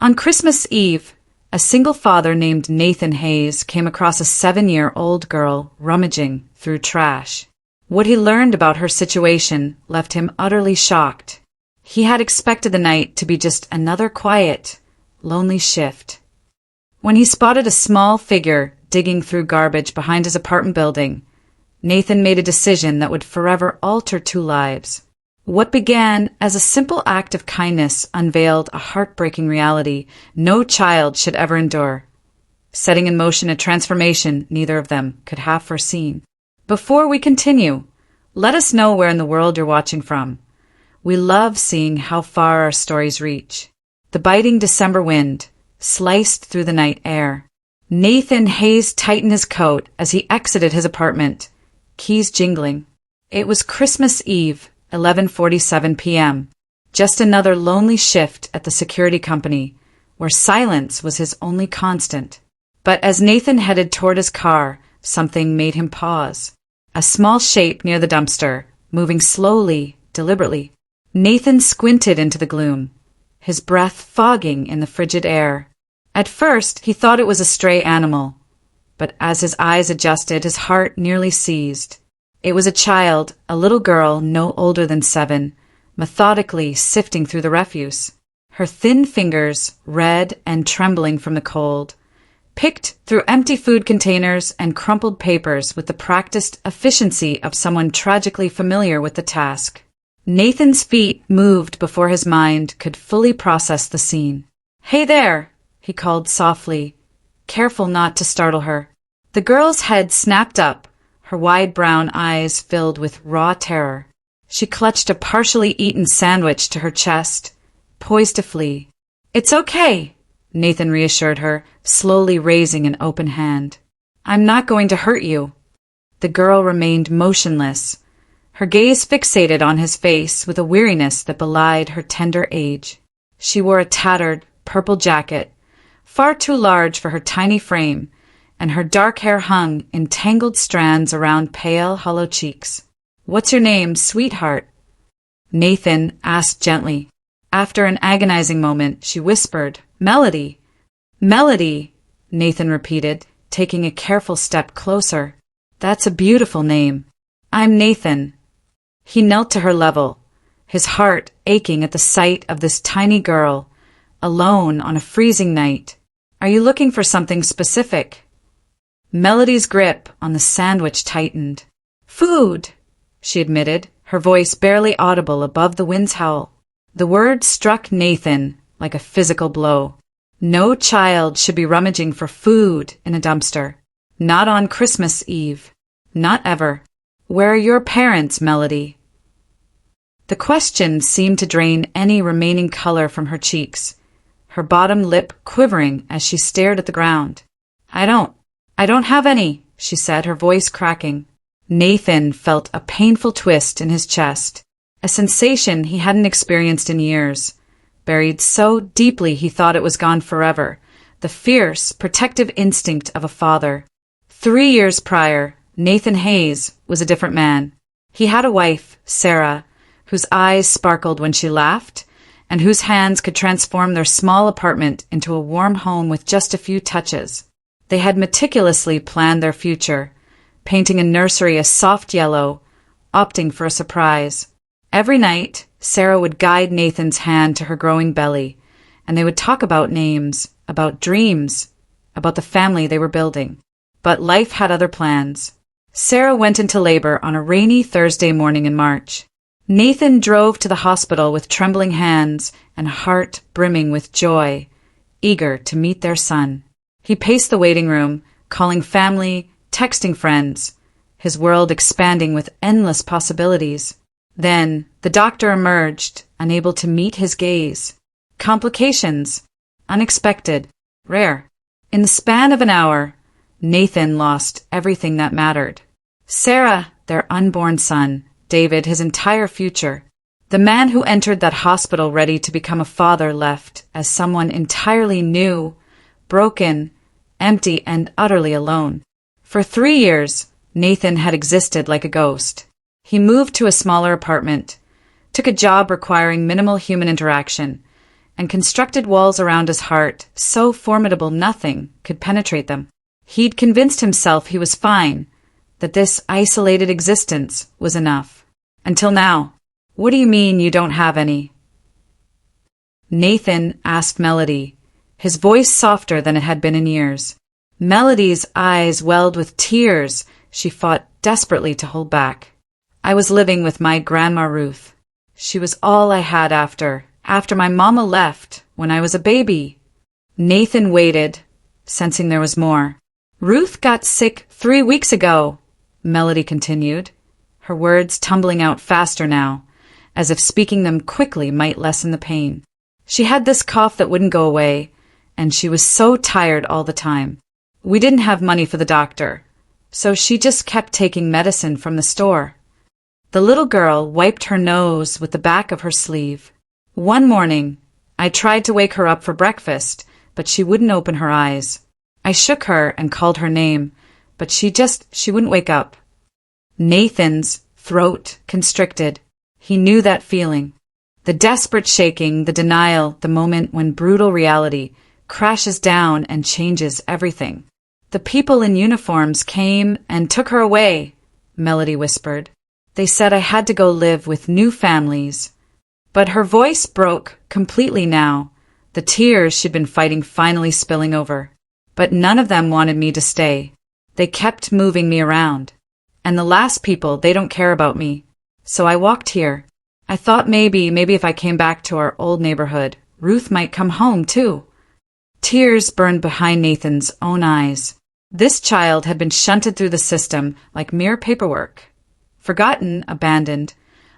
On Christmas Eve, a single father named Nathan Hayes came across a 7-year-old girl rummaging through trash. What he learned about her situation left him utterly shocked. He had expected the night to be just another quiet, lonely shift. When he spotted a small figure digging through garbage behind his apartment building, Nathan made a decision that would forever alter 2 lives. What began as a simple act of kindness unveiled a heartbreaking reality no child should ever endure, setting in motion a transformation neither of them could have foreseen. Before we continue, let us know where in the world you're watching from. We love seeing how far our stories reach. The biting December wind sliced through the night air. Nathan Hayes tightened his coat as he exited his apartment, keys jingling. It was Christmas Eve, 11:47 p.m. Just another lonely shift at the security company, where silence was his only constant. But as Nathan headed toward his car, something made him pause. A small shape near the dumpster, moving slowly, deliberately. Nathan squinted into the gloom, his breath fogging in the frigid air. At first, he thought it was a stray animal, but as his eyes adjusted, his heart nearly seized. It was a child, a little girl no older than 7, methodically sifting through the refuse. Her thin fingers, red and trembling from the cold, picked through empty food containers and crumpled papers with the practiced efficiency of someone tragically familiar with the task. Nathan's feet moved before his mind could fully process the scene. "Hey there," he called softly, careful not to startle her. The girl's head snapped up, her wide brown eyes filled with raw terror. She clutched a partially eaten sandwich to her chest, poised to flee. "It's okay," Nathan reassured her, slowly raising an open hand. "I'm not going to hurt you." The girl remained motionless, her gaze fixated on his face with a weariness that belied her tender age. She wore a tattered, purple jacket, far too large for her tiny frame, and her dark hair hung in tangled strands around pale, hollow cheeks. "What's your name, sweetheart?" Nathan asked gently. After an agonizing moment, she whispered, "Melody." "Melody," Nathan repeated, taking a careful step closer. "That's a beautiful name." "I'm Nathan." He knelt to her level, his heart aching at the sight of this tiny girl, alone on a freezing night. "Are you looking for something specific?" Melody's grip on the sandwich tightened. "Food," she admitted, her voice barely audible above the wind's howl. The word struck Nathan like a physical blow. No child should be rummaging for food in a dumpster. Not on Christmas Eve. Not ever. "Where are your parents, Melody?" The question seemed to drain any remaining color from her cheeks, her bottom lip quivering as she stared at the ground. I don't have any," she said, her voice cracking. Nathan felt a painful twist in his chest, a sensation he hadn't experienced in years, buried so deeply he thought it was gone forever, the fierce, protective instinct of a father. 3 years prior, Nathan Hayes was a different man. He had a wife, Sarah, whose eyes sparkled when she laughed, and whose hands could transform their small apartment into a warm home with just a few touches. They had meticulously planned their future, painting a nursery a soft yellow, opting for a surprise. Every night, Sarah would guide Nathan's hand to her growing belly, and they would talk about names, about dreams, about the family they were building. But life had other plans. Sarah went into labor on a rainy Thursday morning in March. Nathan drove to the hospital with trembling hands and heart brimming with joy, eager to meet their son. He paced the waiting room, calling family, texting friends, his world expanding with endless possibilities. Then, the doctor emerged, unable to meet his gaze. Complications. Unexpected. Rare. In the span of an hour, Nathan lost everything that mattered. Sarah, their unborn son, David, his entire future. The man who entered that hospital ready to become a father left as someone entirely new, broken, empty, and utterly alone. For 3 years, Nathan had existed like a ghost. He moved to a smaller apartment, took a job requiring minimal human interaction, and constructed walls around his heart so formidable nothing could penetrate them. He'd convinced himself he was fine, that this isolated existence was enough. Until now. What do you mean you don't have any? Nathan asked Melody, his voice softer than it had been in years. Melody's eyes welled with tears she fought desperately to hold back. I was living with my Grandma Ruth. She was all I had after my mama left, when I was a baby. Nathan waited, sensing there was more. Ruth got sick 3 weeks ago, Melody continued, her words tumbling out faster now, as if speaking them quickly might lessen the pain. She had this cough that wouldn't go away, and she was so tired all the time. We didn't have money for the doctor, so she just kept taking medicine from the store. The little girl wiped her nose with the back of her sleeve. One morning, I tried to wake her up for breakfast, but she wouldn't open her eyes. I shook her and called her name, but she wouldn't wake up. Nathan's throat constricted. He knew that feeling. The desperate shaking, the denial, the moment when brutal reality crashes down and changes everything. The people in uniforms came and took her away, Melody whispered. They said I had to go live with new families. But her voice broke completely now, the tears she'd been fighting finally spilling over. But none of them wanted me to stay. They kept moving me around. And the last people, they don't care about me. So I walked here. I thought maybe if I came back to our old neighborhood, Ruth might come home too. Tears burned behind Nathan's own eyes. This child had been shunted through the system like mere paperwork. Forgotten, abandoned,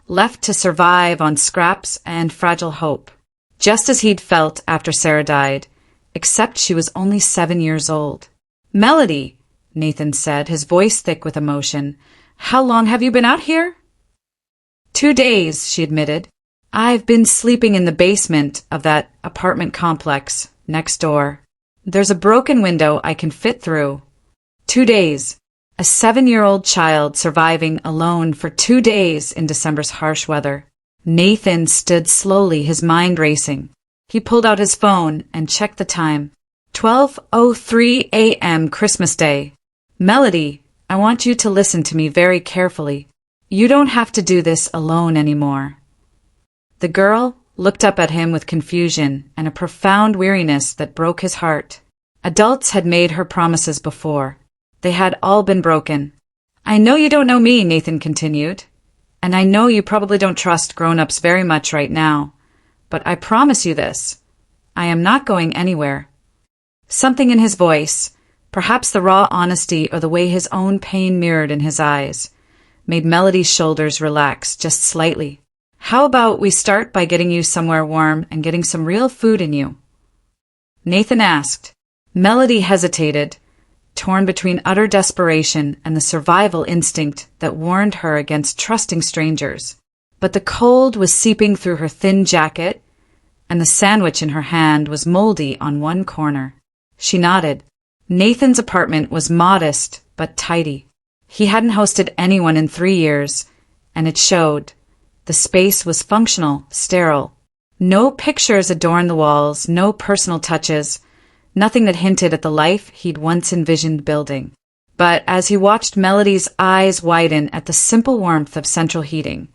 left to survive on scraps and fragile hope, just as he'd felt after Sarah died, except she was only 7 years old. Melody, Nathan said, his voice thick with emotion. How long have you been out here? 2 days, she admitted. I've been sleeping in the basement of that apartment complex next door. There's a broken window I can fit through. 2 days. A 7-year-old child surviving alone for 2 days in December's harsh weather. Nathan stood slowly, his mind racing. He pulled out his phone and checked the time. 12:03 a.m. Christmas Day. Melody, I want you to listen to me very carefully. You don't have to do this alone anymore. The girl looked up at him with confusion and a profound weariness that broke his heart. Adults had made her promises before. They had all been broken. I know you don't know me, Nathan continued, and I know you probably don't trust grown-ups very much right now, but I promise you this. I am not going anywhere. Something in his voice, perhaps the raw honesty or the way his own pain mirrored in his eyes, made Melody's shoulders relax just slightly. How about we start by getting you somewhere warm and getting some real food in you? Nathan asked. Melody hesitated, torn between utter desperation and the survival instinct that warned her against trusting strangers. But the cold was seeping through her thin jacket, and the sandwich in her hand was moldy on one corner. She nodded. Nathan's apartment was modest but tidy. He hadn't hosted anyone in 3 years, and it showed. The space was functional, sterile. No pictures adorned the walls, no personal touches, nothing that hinted at the life he'd once envisioned building. But as he watched Melody's eyes widen at the simple warmth of central heating,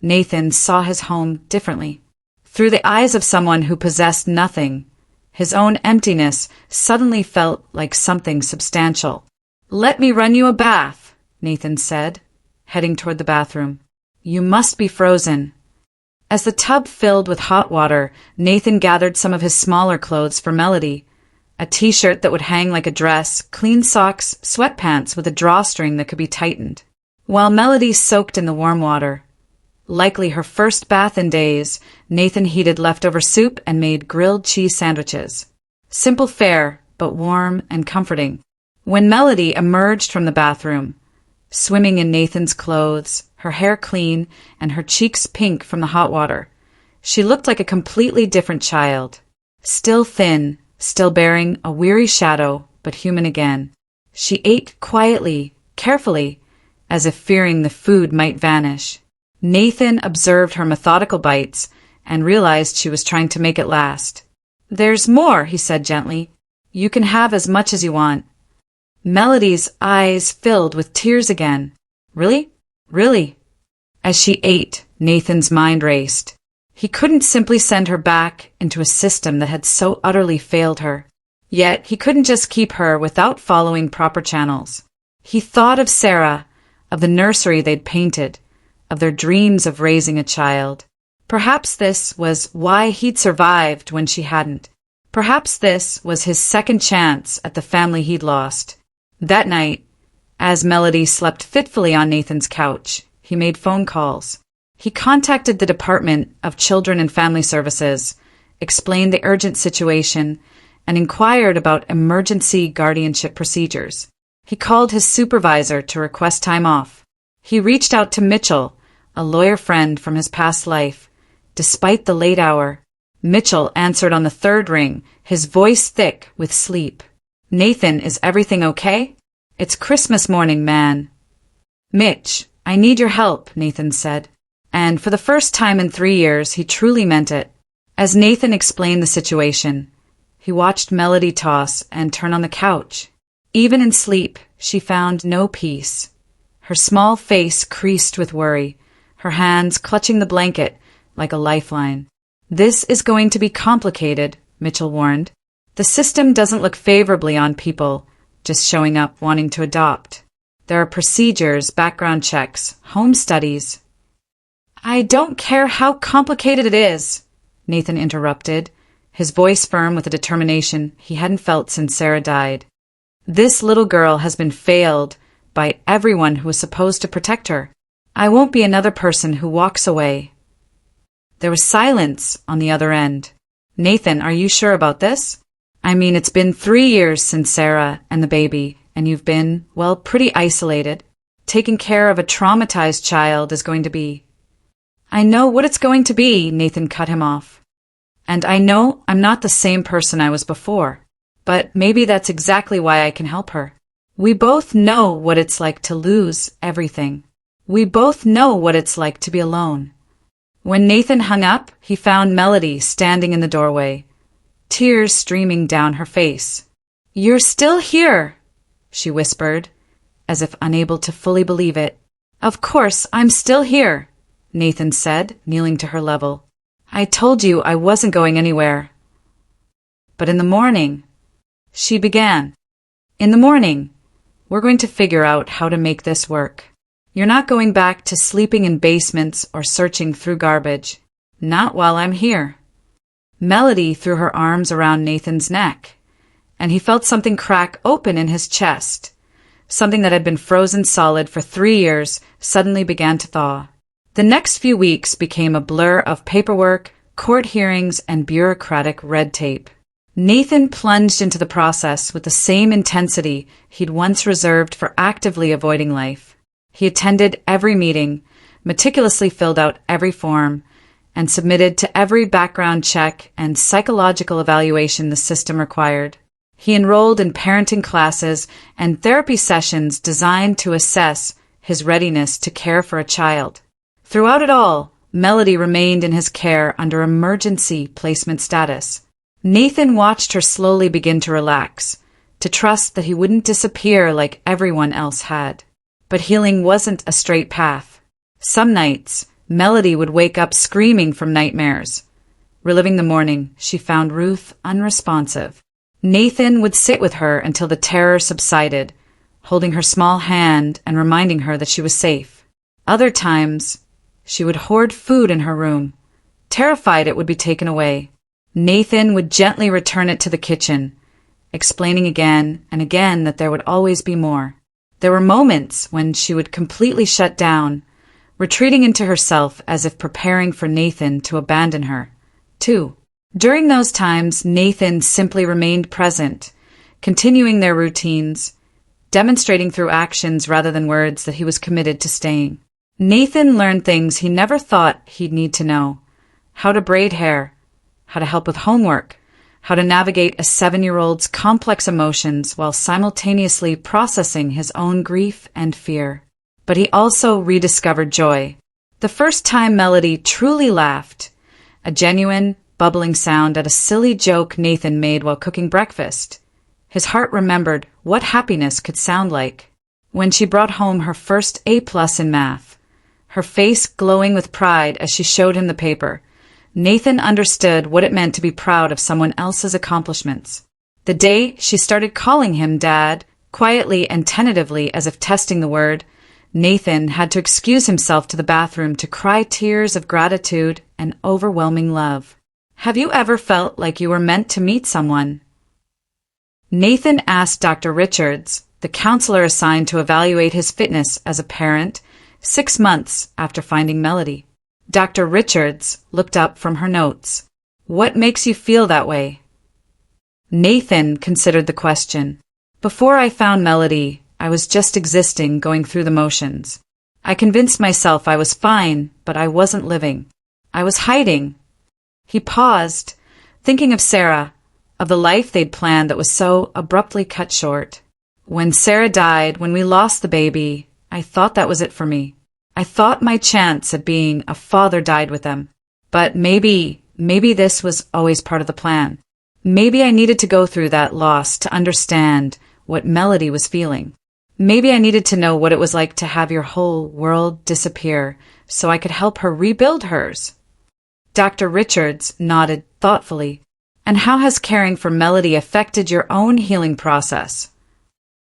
Nathan saw his home differently. Through the eyes of someone who possessed nothing, his own emptiness suddenly felt like something substantial. Let me run you a bath, Nathan said, heading toward the bathroom. You must be frozen. As the tub filled with hot water, Nathan gathered some of his smaller clothes for Melody. A t-shirt that would hang like a dress, clean socks, sweatpants with a drawstring that could be tightened. While Melody soaked in the warm water, likely her first bath in days, Nathan heated leftover soup and made grilled cheese sandwiches. Simple fare, but warm and comforting. When Melody emerged from the bathroom, swimming in Nathan's clothes, her hair clean and her cheeks pink from the hot water, she looked like a completely different child. Still thin, still bearing a weary shadow, but human again. She ate quietly, carefully, as if fearing the food might vanish. Nathan observed her methodical bites and realized she was trying to make it last. "There's more," he said gently. "You can have as much as you want." Melody's eyes filled with tears again. "Really? Really?" As she ate, Nathan's mind raced. He couldn't simply send her back into a system that had so utterly failed her. Yet he couldn't just keep her without following proper channels. He thought of Sarah, of the nursery they'd painted, of their dreams of raising a child. Perhaps this was why he'd survived when she hadn't. Perhaps this was his second chance at the family he'd lost. That night, as Melody slept fitfully on Nathan's couch, he made phone calls. He contacted the Department of Children and Family Services, explained the urgent situation, and inquired about emergency guardianship procedures. He called his supervisor to request time off. He reached out to Mitchell, a lawyer friend from his past life. Despite the late hour, Mitchell answered on the third ring, his voice thick with sleep. "Nathan, is everything okay? It's Christmas morning, man." "Mitch, I need your help," Nathan said. And for the first time in 3 years, he truly meant it. As Nathan explained the situation, he watched Melody toss and turn on the couch. Even in sleep, she found no peace. Her small face creased with worry, her hands clutching the blanket like a lifeline. "This is going to be complicated," Mitchell warned. "The system doesn't look favorably on people just showing up wanting to adopt. There are procedures, background checks, home studies." "I don't care how complicated it is," Nathan interrupted, his voice firm with a determination he hadn't felt since Sarah died. "This little girl has been failed by everyone who was supposed to protect her. I won't be another person who walks away." There was silence on the other end. "Nathan, are you sure about this? I mean, it's been 3 years since Sarah and the baby, and you've been, well, pretty isolated. Taking care of a traumatized child is going to be—" "I know what it's going to be," Nathan cut him off. "And I know I'm not the same person I was before. But maybe that's exactly why I can help her. We both know what it's like to lose everything. We both know what it's like to be alone." When Nathan hung up, he found Melody standing in the doorway, tears streaming down her face. "You're still here," she whispered, as if unable to fully believe it. "Of course, I'm still here," Nathan said, kneeling to her level. "I told you I wasn't going anywhere." "But in the morning," she began. "In the morning, we're going to figure out how to make this work. You're not going back to sleeping in basements or searching through garbage. Not while I'm here." Melody threw her arms around Nathan's neck, and he felt something crack open in his chest. Something that had been frozen solid for 3 years suddenly began to thaw. The next few weeks became a blur of paperwork, court hearings, and bureaucratic red tape. Nathan plunged into the process with the same intensity he'd once reserved for actively avoiding life. He attended every meeting, meticulously filled out every form, and submitted to every background check and psychological evaluation the system required. He enrolled in parenting classes and therapy sessions designed to assess his readiness to care for a child. Throughout it all, Melody remained in his care under emergency placement status. Nathan watched her slowly begin to relax, to trust that he wouldn't disappear like everyone else had. But healing wasn't a straight path. Some nights, Melody would wake up screaming from nightmares. Reliving the morning, she found Ruth unresponsive. Nathan would sit with her until the terror subsided, holding her small hand and reminding her that she was safe. Other times, she would hoard food in her room, terrified it would be taken away. Nathan would gently return it to the kitchen, explaining again and again that there would always be more. There were moments when she would completely shut down, retreating into herself as if preparing for Nathan to abandon her, too. During those times, Nathan simply remained present, continuing their routines, demonstrating through actions rather than words that he was committed to staying. Nathan learned things he never thought he'd need to know: how to braid hair, how to help with homework, how to navigate a 7-year-old's complex emotions while simultaneously processing his own grief and fear. But he also rediscovered joy. The first time Melody truly laughed, a genuine, bubbling sound at a silly joke Nathan made while cooking breakfast. His heart remembered what happiness could sound like. When she brought home her first A+ in math, her face glowing with pride as she showed him the paper, Nathan understood what it meant to be proud of someone else's accomplishments. The day she started calling him Dad, quietly and tentatively as if testing the word, Nathan had to excuse himself to the bathroom to cry tears of gratitude and overwhelming love. Have you ever felt like you were meant to meet someone? Nathan asked Dr. Richards, the counselor assigned to evaluate his fitness as a parent, 6 months after finding Melody. Dr. Richards looked up from her notes. What makes you feel that way? Nathan considered the question. Before I found Melody, I was just existing, going through the motions. I convinced myself I was fine, but I wasn't living. I was hiding. He paused, thinking of Sarah, of the life they'd planned that was so abruptly cut short. When Sarah died, when we lost the baby, I thought that was it for me. I thought my chance at being a father died with them. But maybe this was always part of the plan. Maybe I needed to go through that loss to understand what Melody was feeling. Maybe I needed to know what it was like to have your whole world disappear so I could help her rebuild hers. Dr. Richards nodded thoughtfully. And how has caring for Melody affected your own healing process?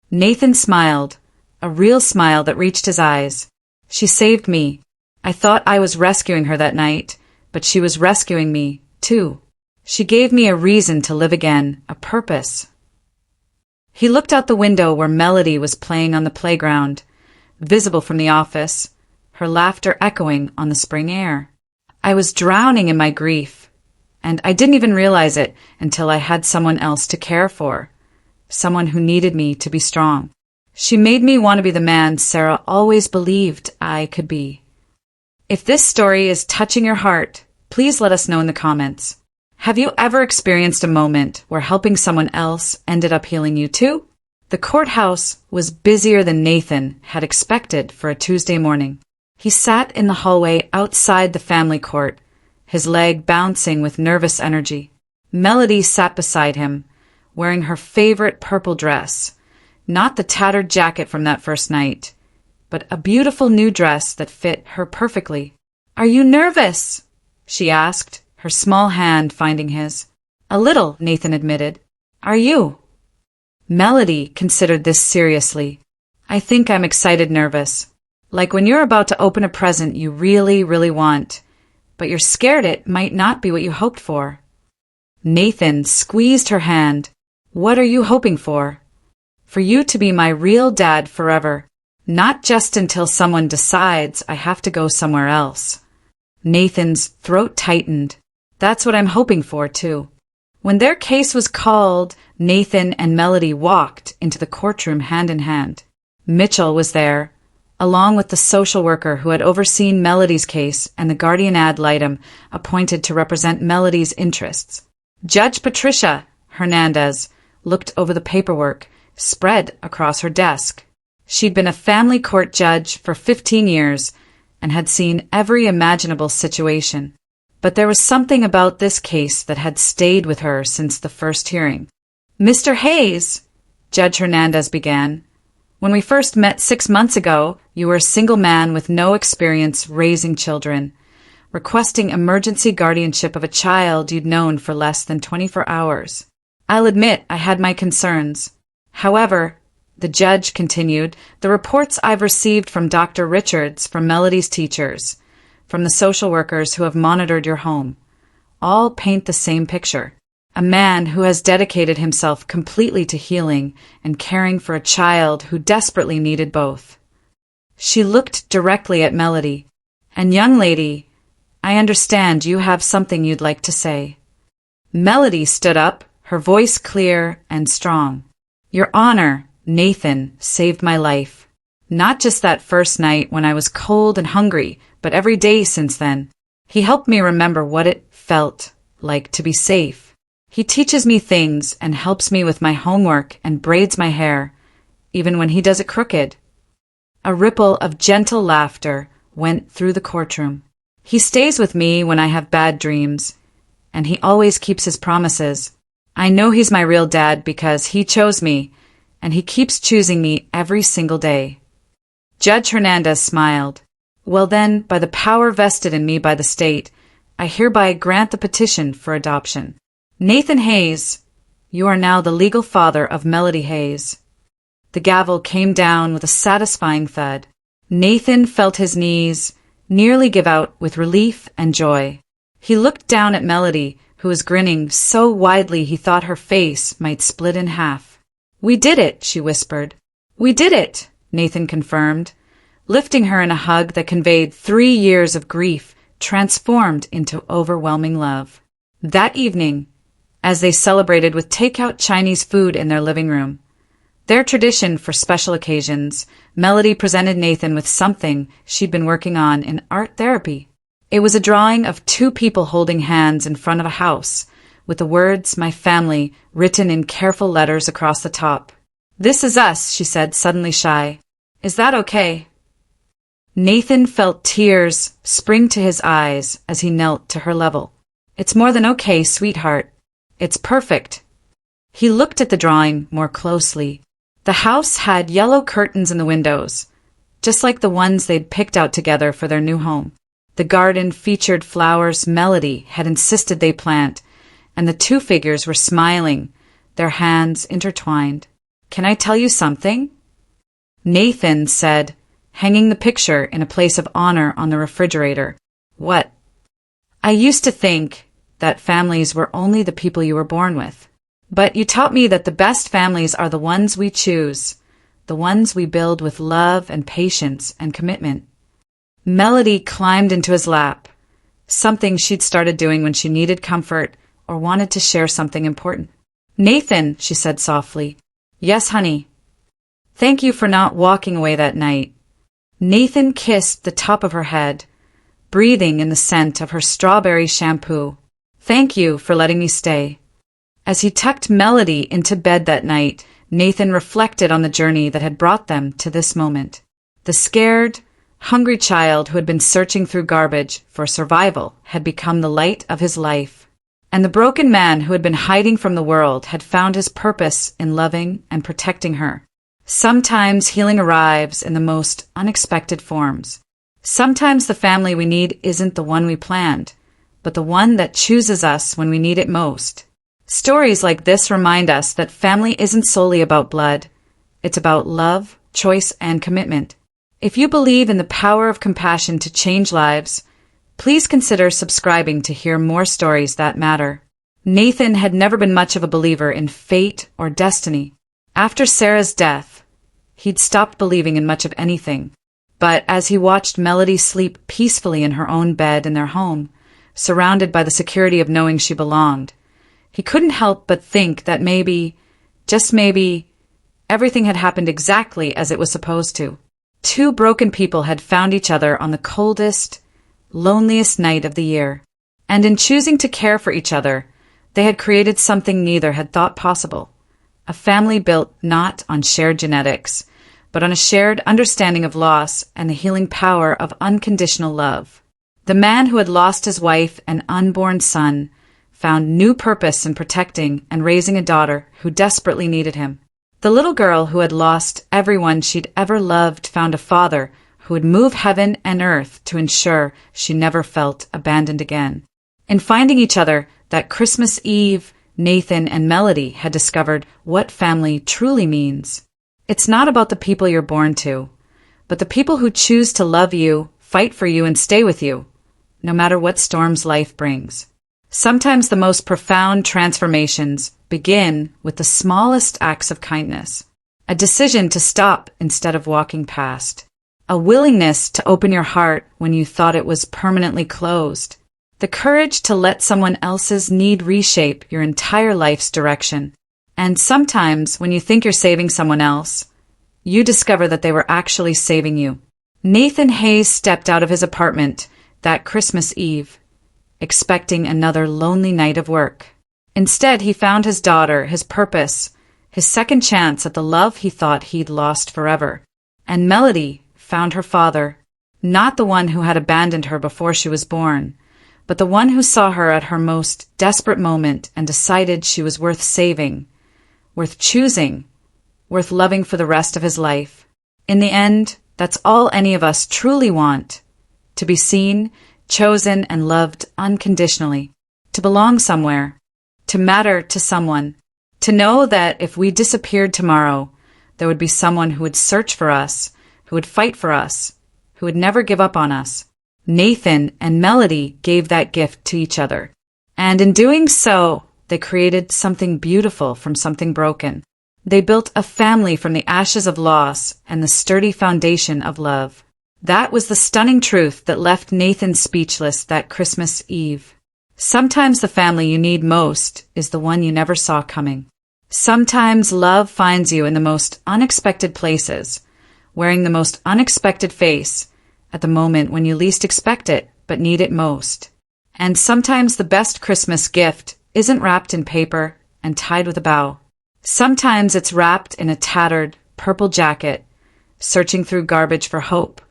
Nathan smiled, a real smile that reached his eyes. She saved me. I thought I was rescuing her that night, but she was rescuing me, too. She gave me a reason to live again, a purpose. He looked out the window where Melody was playing on the playground, visible from the office, her laughter echoing on the spring air. I was drowning in my grief, and I didn't even realize it until I had someone else to care for, someone who needed me to be strong. She made me want to be the man Sarah always believed I could be. If this story is touching your heart, please let us know in the comments. Have you ever experienced a moment where helping someone else ended up healing you too? The courthouse was busier than Nathan had expected for a Tuesday morning. He sat in the hallway outside the family court, his leg bouncing with nervous energy. Melody sat beside him, wearing her favorite purple dress, not the tattered jacket from that first night, but a beautiful new dress that fit her perfectly. "Are you nervous?" she asked, her small hand finding his. "A little," Nathan admitted. "Are you?" Melody considered this seriously. "I think I'm excited nervous. Like when you're about to open a present you really, really want, but you're scared it might not be what you hoped for." Nathan squeezed her hand. "What are you hoping for?" "For you to be my real dad forever, not just until someone decides I have to go somewhere else." Nathan's throat tightened. "That's what I'm hoping for, too." When their case was called, Nathan and Melody walked into the courtroom hand in hand. Mitchell was there, along with the social worker who had overseen Melody's case and the guardian ad litem appointed to represent Melody's interests. Judge Patricia Hernandez looked over the paperwork spread across her desk. She'd been a family court judge for 15 years and had seen every imaginable situation. But there was something about this case that had stayed with her since the first hearing. "Mr. Hayes," Judge Hernandez began, "when we first met 6 months ago, you were a single man with no experience raising children, requesting emergency guardianship of a child you'd known for less than 24 hours. I'll admit I had my concerns. However," the judge continued, "the reports I've received from Dr. Richards, from Melody's teachers, from the social workers who have monitored your home, all paint the same picture. A man who has dedicated himself completely to healing and caring for a child who desperately needed both." She looked directly at Melody. "And young lady, I understand you have something you'd like to say." Melody stood up, her voice clear and strong. "Your Honor, Nathan saved my life. Not just that first night when I was cold and hungry, but every day since then. He helped me remember what it felt like to be safe. He teaches me things and helps me with my homework and braids my hair, even when he does it crooked." A ripple of gentle laughter went through the courtroom. He stays with me when I have bad dreams, and he always keeps his promises. I know he's my real dad because he chose me, and he keeps choosing me every single day." Judge Hernandez smiled. "Well then, by the power vested in me by the state, I hereby grant the petition for adoption. Nathan Hayes, you are now the legal father of Melody Hayes." The gavel came down with a satisfying thud. Nathan felt his knees nearly give out with relief and joy. He looked down at Melody, who was grinning so widely he thought her face might split in half. "We did it," she whispered. "We did it," Nathan confirmed, lifting her in a hug that conveyed 3 years of grief transformed into overwhelming love. That evening, as they celebrated with takeout Chinese food in their living room, their tradition for special occasions, Melody presented Nathan with something she'd been working on in art therapy. It was a drawing of 2 people holding hands in front of a house, with the words "my family" written in careful letters across the top. "This is us," she said, suddenly shy. "Is that okay?" Nathan felt tears spring to his eyes as he knelt to her level. "It's more than okay, sweetheart. It's perfect." He looked at the drawing more closely. The house had yellow curtains in the windows, just like the ones they'd picked out together for their new home. The garden featured flowers Melody had insisted they plant, and the 2 figures were smiling, their hands intertwined. "Can I tell you something?" Nathan said, hanging the picture in a place of honor on the refrigerator. "What?" "I used to think that families were only the people you were born with. But you taught me that the best families are the ones we choose, the ones we build with love and patience and commitment." Melody climbed into his lap, something she'd started doing when she needed comfort or wanted to share something important. "Nathan," she said softly. "Yes, honey." "Thank you for not walking away that night." Nathan kissed the top of her head, breathing in the scent of her strawberry shampoo. "Thank you for letting me stay." As he tucked Melody into bed that night, Nathan reflected on the journey that had brought them to this moment. The scared, hungry child who had been searching through garbage for survival had become the light of his life, and the broken man who had been hiding from the world had found his purpose in loving and protecting her. Sometimes healing arrives in the most unexpected forms. Sometimes the family we need isn't the one we planned, but the one that chooses us when we need it most. Stories like this remind us that family isn't solely about blood. It's about love, choice, and commitment. If you believe in the power of compassion to change lives, please consider subscribing to hear more stories that matter. Nathan had never been much of a believer in fate or destiny. After Sarah's death, he'd stopped believing in much of anything. But as he watched Melody sleep peacefully in her own bed in their home, surrounded by the security of knowing she belonged, he couldn't help but think that maybe, just maybe, everything had happened exactly as it was supposed to. 2 broken people had found each other on the coldest, loneliest night of the year. And in choosing to care for each other, they had created something neither had thought possible. A family built not on shared genetics, but on a shared understanding of loss and the healing power of unconditional love. The man who had lost his wife and unborn son found new purpose in protecting and raising a daughter who desperately needed him. The little girl who had lost everyone she'd ever loved found a father who would move heaven and earth to ensure she never felt abandoned again. In finding each other that Christmas Eve, Nathan and Melody had discovered what family truly means. It's not about the people you're born to, but the people who choose to love you, fight for you, and stay with you, no matter what storms life brings. Sometimes the most profound transformations begin with the smallest acts of kindness. A decision to stop instead of walking past. A willingness to open your heart when you thought it was permanently closed. The courage to let someone else's need reshape your entire life's direction. And sometimes when you think you're saving someone else, you discover that they were actually saving you. Nathan Hayes stepped out of his apartment that Christmas Eve, expecting another lonely night of work. Instead, he found his daughter, his purpose, his second chance at the love he thought he'd lost forever. And Melody found her father. Not the one who had abandoned her before she was born, but the one who saw her at her most desperate moment and decided she was worth saving, worth choosing, worth loving for the rest of his life. In the end, that's all any of us truly want: to be seen, chosen, and loved unconditionally, to belong somewhere, to matter to someone, to know that if we disappeared tomorrow, there would be someone who would search for us, who would fight for us, who would never give up on us. Nathan and Melody gave that gift to each other. And in doing so, they created something beautiful from something broken. They built a family from the ashes of loss and the sturdy foundation of love. That was the stunning truth that left Nathan speechless that Christmas Eve. Sometimes the family you need most is the one you never saw coming. Sometimes love finds you in the most unexpected places, wearing the most unexpected face, at the moment when you least expect it but need it most. And sometimes the best Christmas gift isn't wrapped in paper and tied with a bow. Sometimes it's wrapped in a tattered, purple jacket, searching through garbage for hope,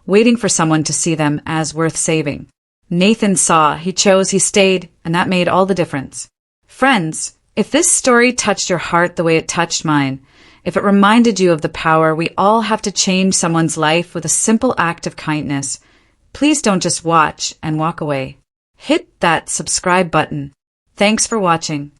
waiting for someone to see them as worth saving. Nathan saw, he chose, he stayed, and that made all the difference. Friends, if this story touched your heart the way it touched mine, if it reminded you of the power we all have to change someone's life with a simple act of kindness, please don't just watch and walk away. Hit that subscribe button. Thanks for watching.